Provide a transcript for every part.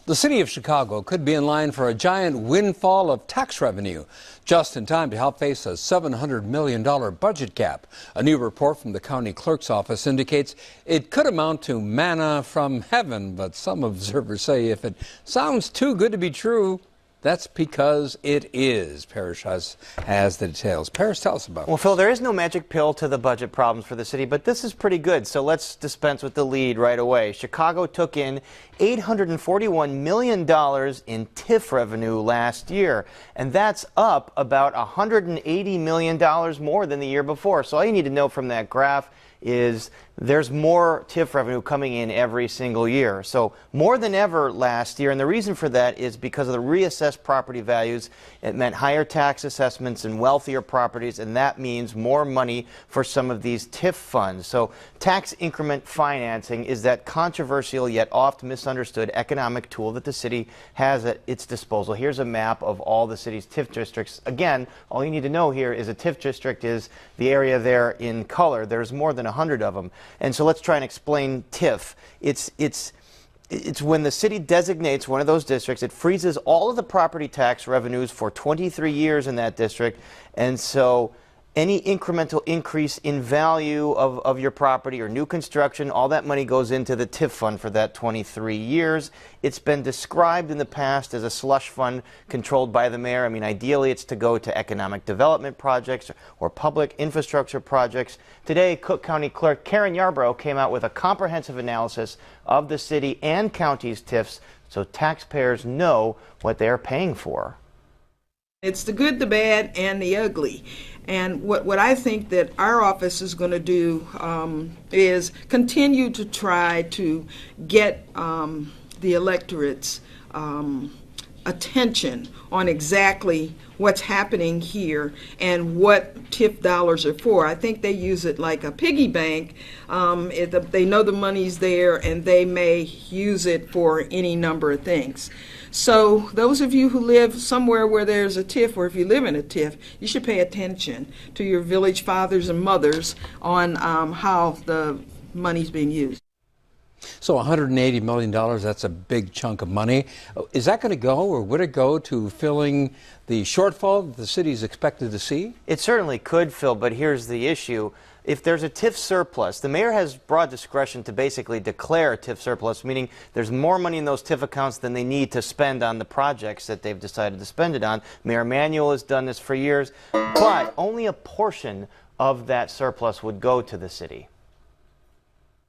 The city of Chicago could be in line for a giant windfall of tax revenue, just in time to help face a $700 million budget cap. A new report from the county clerk's office indicates it could amount to manna from heaven, but some observers say if it sounds too good to be true, that's because it is. Parrish has the details. Parrish, tell us about it. Well, Phil, there is no magic pill to the budget problems for the city, but this is pretty good. So let's dispense with the lead right away. Chicago took in $841 million in TIF revenue last year, and that's up about $180 million more than the year before. So all you need to know from that graph is there's more TIF revenue coming in every single year. So more than ever last year, and the reason for that is because of the reassessed property values. It meant higher tax assessments and wealthier properties, and that means more money for some of these TIF funds. So tax increment financing is that controversial yet oft misunderstood economic tool that the city has at its disposal. Here's a map of all the city's TIF districts. Again, all you need to know here is a TIF district is the area there in color. There's more than 100 of them. And so let's try and explain TIF. It's when the city designates one of those districts, it freezes all of the property tax revenues for 23 years in that district. And so any incremental increase in value of your property or new construction, all that money goes into the TIF fund for that 23 years. It's been described in the past as a slush fund controlled by the mayor. I mean, ideally it's to go to economic development projects or public infrastructure projects. Today, Cook County Clerk Karen Yarbrough came out with a comprehensive analysis of the city and county's TIFs so taxpayers know what they're paying for. It's the good, the bad, and the ugly. And what I think that our office is going to do is continue to try to get the electorate's attention on exactly what's happening here and what TIF dollars are for. I think they use it like a piggy bank. They know the money's there and they may use it for any number of things. So those of you who live somewhere where there's a TIF, or if you live in a TIF, you should pay attention to your village fathers and mothers on how the money's being used. So $180 million, that's a big chunk of money. Is that going to go, or would it go to filling the shortfall that the city is expected to see? It certainly could, Phil, but here's the issue. If there's a TIF surplus, the mayor has broad discretion to basically declare a TIF surplus, meaning there's more money in those TIF accounts than they need to spend on the projects that they've decided to spend it on. Mayor Emanuel has done this for years, but only a portion of that surplus would go to the city.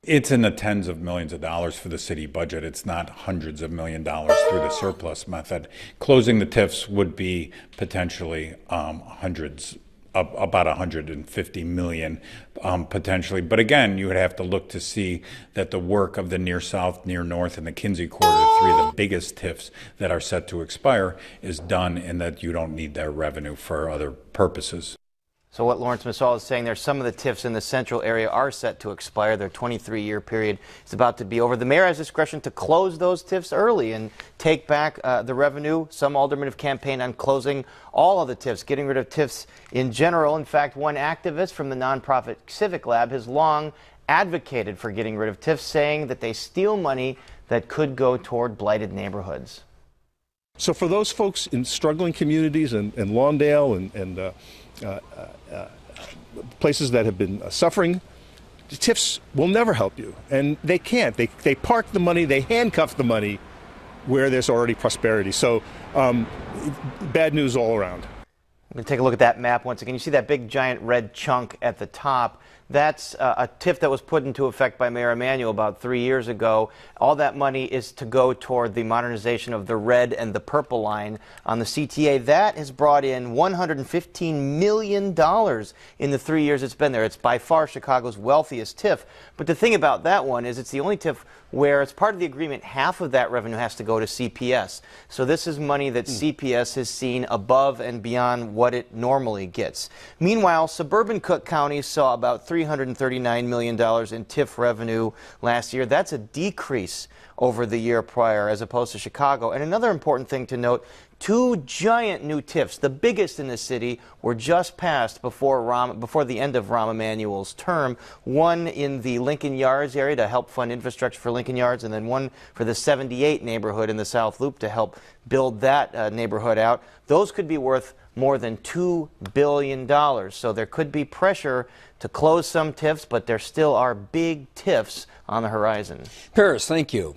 It's in the tens of millions of dollars for the city budget. It's not hundreds of $millions through the surplus method. Closing the TIFs would be potentially hundreds, about 150 million potentially. But again, you would have to look to see that the work of the near south, near north, and the Kinsey corridor, three of the biggest TIFs that are set to expire, is done, and that you don't need their revenue for other purposes. So what Lawrence Massall is saying there, some of the TIFs in the central area are set to expire. Their 23-year period is about to be over. The mayor has discretion to close those TIFs early and take back the revenue. Some aldermen have campaigned on closing all of the TIFs, getting rid of TIFs in general. In fact, one activist from the nonprofit Civic Lab has long advocated for getting rid of TIFs, saying that they steal money that could go toward blighted neighborhoods. So for those folks in struggling communities and Lawndale and places that have been suffering, the TIFs will never help you. And they can't. They park the money, they handcuff the money where there's already prosperity. So bad news all around. I'm going to take a look at that map once again. You see that big giant red chunk at the top. That's a TIF that was put into effect by Mayor Emanuel about 3 years ago. All that money is to go toward the modernization of the red and the purple line on the CTA. That has brought in $115 million in the 3 years it's been there. It's by far Chicago's wealthiest TIF. But the thing about that one is it's the only TIF where it's part of the agreement, half of that revenue has to go to CPS. So this is money that CPS has seen above and beyond what it normally gets. Meanwhile, suburban Cook County saw about $339 million in TIF revenue last year. That's a decrease over the year prior as opposed to Chicago. And another important thing to note, 2 giant new TIFs, the biggest in the city, were just passed before the end of Rahm Emanuel's term. One in the Lincoln Yards area to help fund infrastructure for Lincoln Yards, and then one for the 78 neighborhood in the South Loop to help build that neighborhood out. Those could be worth more than $2 billion. So there could be pressure to close some TIFs, but there still are big TIFs on the horizon. Paris, thank you.